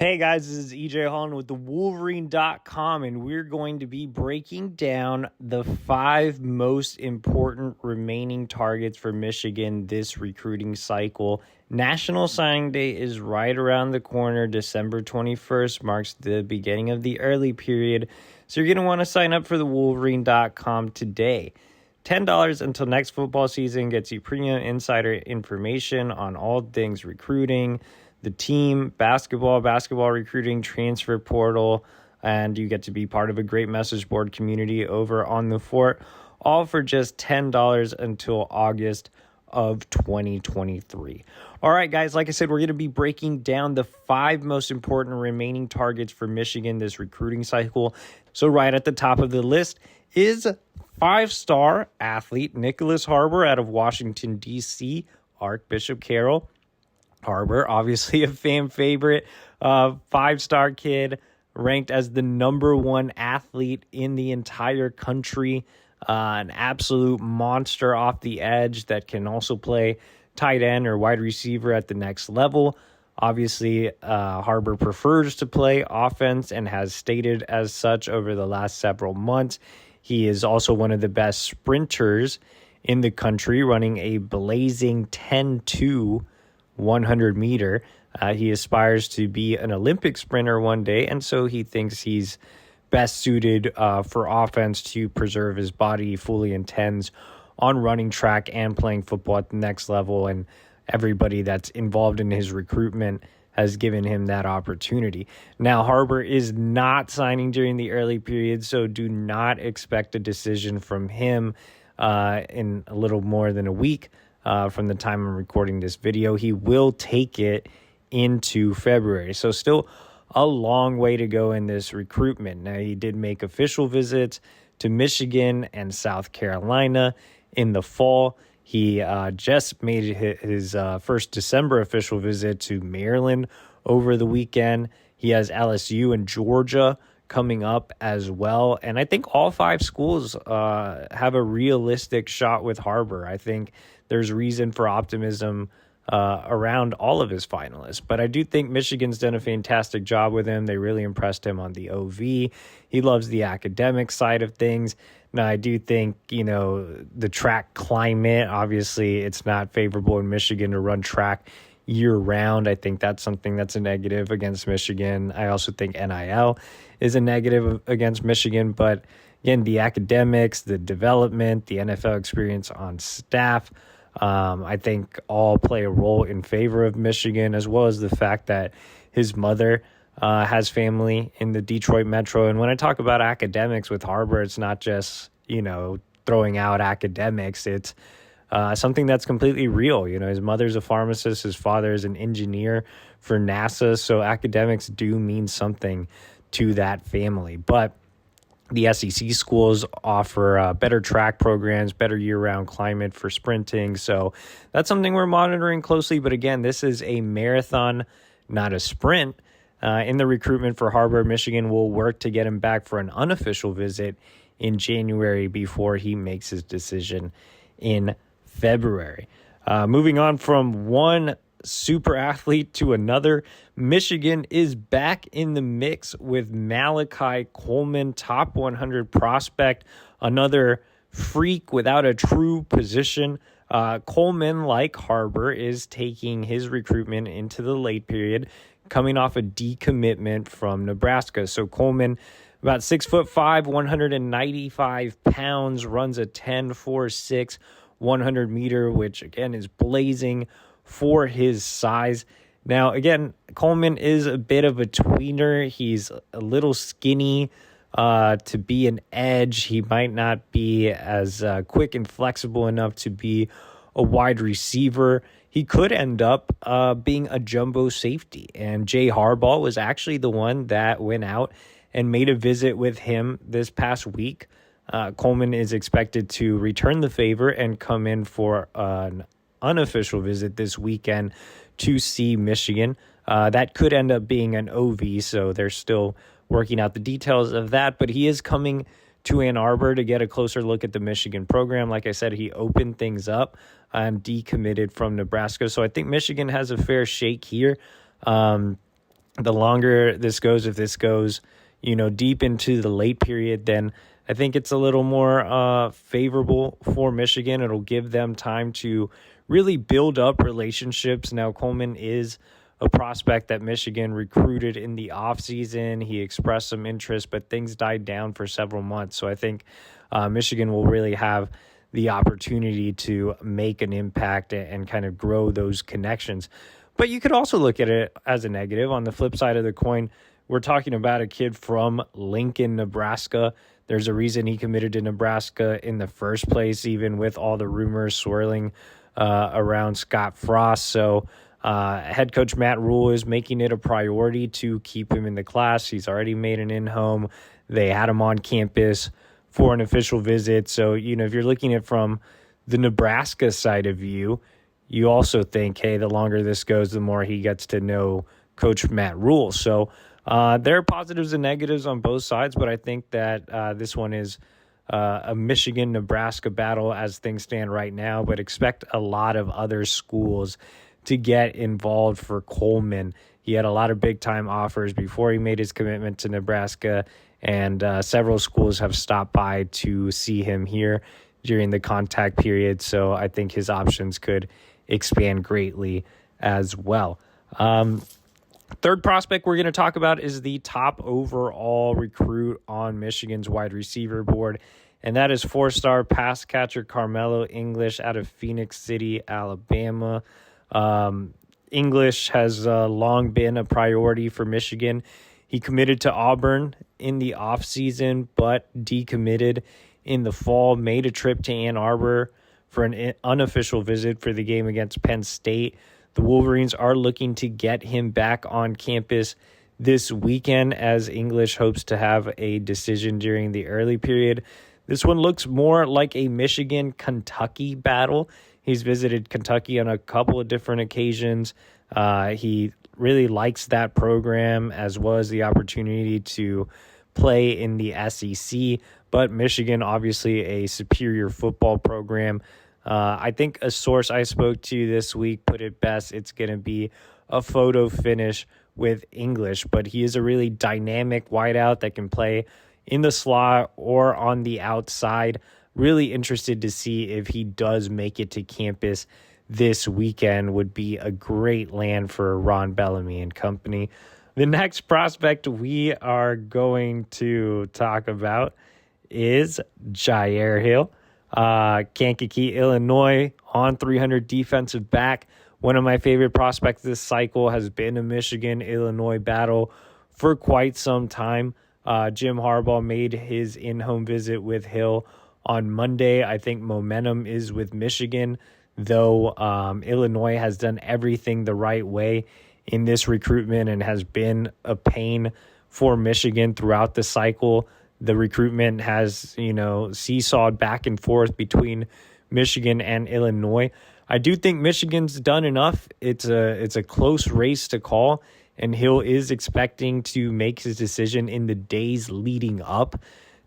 Hey guys, this is EJ Holland with the Wolverine.com, and we're going to be breaking down the 5 most important remaining targets for Michigan this recruiting cycle. National Signing Day is right around the corner. December 21st marks the beginning of the early period, so you're going to want to sign up for the Wolverine.com today. $10 until next football season gets you premium insider information on all things recruiting, the team, basketball recruiting, transfer portal, and you get to be part of a great message board community over on the Fort, all for just $10 until August of 2023. All right, guys, like I said, we're going to be breaking down the 5 most important remaining targets for Michigan this recruiting cycle. So right at the top of the list is 5-star athlete Nyckoles Harbor out of Washington, D.C., Archbishop Carroll Harbor, obviously a fan favorite, 5-star kid, ranked as the number 1 athlete in the entire country, an absolute monster off the edge that can also play tight end or wide receiver at the next level. Obviously, Harbor prefers to play offense and has stated as such over the last several months. He is also one of the best sprinters in the country, running a blazing 10.2 100 meter. He aspires to be an Olympic sprinter one day, and so he thinks he's best suited for offense to preserve his body. He fully intends on running track and playing football at the next level, and everybody that's involved in his recruitment has given him that opportunity. Now, Harbor is not signing during the early period, so do not expect a decision from him in a little more than a week. From the time I'm recording this video. He will take it into February. So still a long way to go in this recruitment. Now, he did make official visits to Michigan and South Carolina in the fall. He just made his first December official visit to Maryland over the weekend. He has LSU and Georgia coming up as well. And I think all 5 schools have a realistic shot with Harbor. I think there's reason for optimism around all of his finalists. But I do think Michigan's done a fantastic job with him. They really impressed him on the OV. He loves the academic side of things. Now, I do think, the track climate, obviously, it's not favorable in Michigan to run track year-round. I think that's something that's a negative against Michigan. I also think NIL is a negative against Michigan. But, again, the academics, the development, the NFL experience on staff, I think all play a role in favor of Michigan, as well as the fact that his mother has family in the Detroit metro. And when I talk about academics with Harbor, it's not just, throwing out academics. It's something that's completely real. His mother's a pharmacist. His father is an engineer for NASA. So academics do mean something to that family. But the SEC schools offer better track programs, better year-round climate for sprinting. So that's something we're monitoring closely. But again, this is a marathon, not a sprint. In the recruitment for Harbor, Michigan will work to get him back for an unofficial visit in January before he makes his decision in February. Moving on from one super athlete to another, Michigan is back in the mix with Malachi Coleman, top 100 prospect, another freak without a true position. Coleman, like Harbor, is taking his recruitment into the late period, coming off a decommitment from Nebraska. So Coleman, about 6'5", 195 pounds, runs a 10.46 100 meter, which again is blazing for his size. Now, again, Coleman is a bit of a tweener. He's a little skinny to be an edge. He might not be as quick and flexible enough to be a wide receiver. He could end up being a jumbo safety. And Jyaire Hill was actually the one that went out and made a visit with him this past week. Coleman is expected to return the favor and come in for an unofficial visit this weekend to see Michigan. That could end up being an OV, so they're still working out the details of that. But he is coming to Ann Arbor to get a closer look at the Michigan program. Like I said, he opened things up and decommitted from Nebraska. So I think Michigan has a fair shake here. The longer this goes, if this goes, deep into the late period, then I think it's a little more favorable for Michigan. It'll give them time to really build up relationships. Now, Coleman is a prospect that Michigan recruited in the offseason. He expressed some interest, but things died down for several months. So I think Michigan will really have the opportunity to make an impact and kind of grow those connections. But you could also look at it as a negative. On the flip side of the coin, we're talking about a kid from Lincoln, Nebraska. There's a reason he committed to Nebraska in the first place, even with all the rumors swirling around Scott Frost. So head coach Matt Rule is making it a priority to keep him in the class. He's already made an in-home. They had him on campus for an official visit. So, if you're looking at it from the Nebraska side of you also think, hey, the longer this goes, the more he gets to know Coach Matt Rule. So there are positives and negatives on both sides, but I think that this one is a Michigan-Nebraska battle as things stand right now, but expect a lot of other schools to get involved for Coleman. He had a lot of big-time offers before he made his commitment to Nebraska, and several schools have stopped by to see him here during the contact period, so I think his options could expand greatly as well. Third prospect we're going to talk about is the top overall recruit on Michigan's wide receiver board, and that is four-star pass catcher Karmello English out of Phoenix City, Alabama. English has long been a priority for Michigan. He committed to Auburn in the offseason, but decommitted in the fall, made a trip to Ann Arbor for an unofficial visit for the game against Penn State. The Wolverines are looking to get him back on campus this weekend, as English hopes to have a decision during the early period. This one looks more like a Michigan-Kentucky battle. He's visited Kentucky on a couple of different occasions. He really likes that program, as well as the opportunity to play in the SEC. But Michigan, obviously a superior football program. I think a source I spoke to this week put it best. It's going to be a photo finish with English, but he is a really dynamic wideout that can play in the slot or on the outside. Really interested to see if he does make it to campus this weekend. Would be a great land for Ron Bellamy and company. The next prospect we are going to talk about is Jyaire Hill. Kankakee, Illinois, on 300 defensive back. One of my favorite prospects this cycle, has been a Michigan-Illinois battle for quite some time. Jim Harbaugh made his in-home visit with Hill on Monday. I think momentum is with Michigan, though Illinois has done everything the right way in this recruitment and has been a pain for Michigan throughout the cycle. The recruitment has, seesawed back and forth between Michigan and Illinois. I do think Michigan's done enough. It's a close race to call, and Hill is expecting to make his decision in the days leading up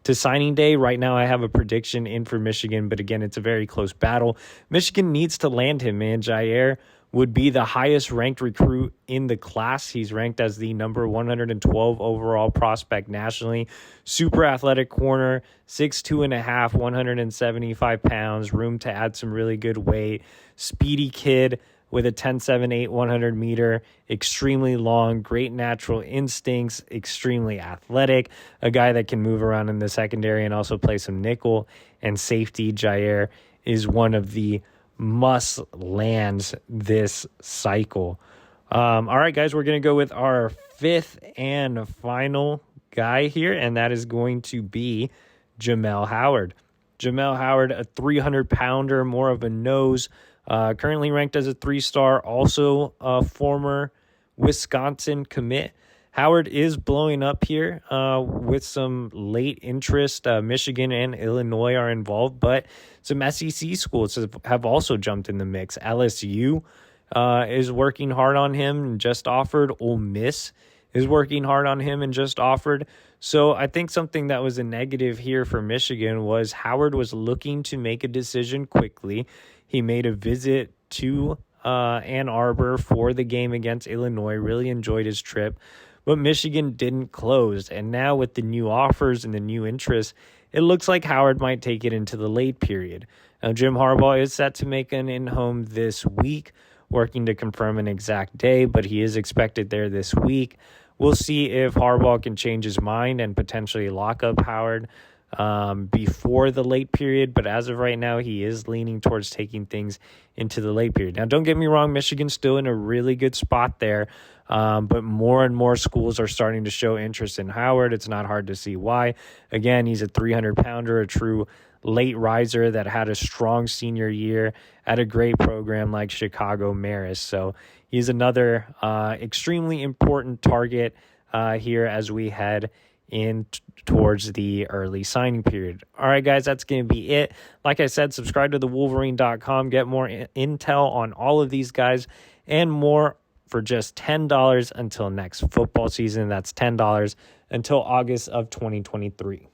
to signing day. Right now, I have a prediction in for Michigan, but again, it's a very close battle. Michigan needs to land him, man. Jyaire would be the highest ranked recruit in the class. He's ranked as the number 112 overall prospect nationally. Super athletic corner, 6'2.5", 175 pounds, room to add some really good weight. Speedy kid with a 10.78 100 meter, extremely long, great natural instincts, extremely athletic, a guy that can move around in the secondary and also play some nickel and safety. Jyaire is one of the must lands this cycle. All right, guys, we're going to go with our fifth and final guy here, and that is going to be Jamel Howard. Jamel Howard, a 300-pounder, more of a nose, currently ranked as a 3-star, also a former Wisconsin commit. Howard is blowing up here with some late interest. Michigan and Illinois are involved, but some SEC schools have also jumped in the mix. LSU is working hard on him and just offered. Ole Miss is working hard on him and just offered. So I think something that was a negative here for Michigan was Howard was looking to make a decision quickly. He made a visit to Ann Arbor for the game against Illinois. Really enjoyed his trip. But Michigan didn't close. And now with the new offers and the new interest, it looks like Howard might take it into the late period. Now, Jim Harbaugh is set to make an in-home this week, working to confirm an exact day, but he is expected there this week. We'll see if Harbaugh can change his mind and potentially lock up Howard before the late period, but as of right now, he is leaning towards taking things into the late period. Now, don't get me wrong, Michigan's still in a really good spot there, but more and more schools are starting to show interest in Howard. It's not hard to see why. Again, he's a 300-pounder, a true late riser that had a strong senior year at a great program like Chicago Marist. So he's another extremely important target here as we head in towards the early signing period. All right, guys, that's going to be it. Like I said, subscribe to the Wolverine.com. Get more intel on all of these guys and more for just $10 until next football season. That's $10 until August of 2023.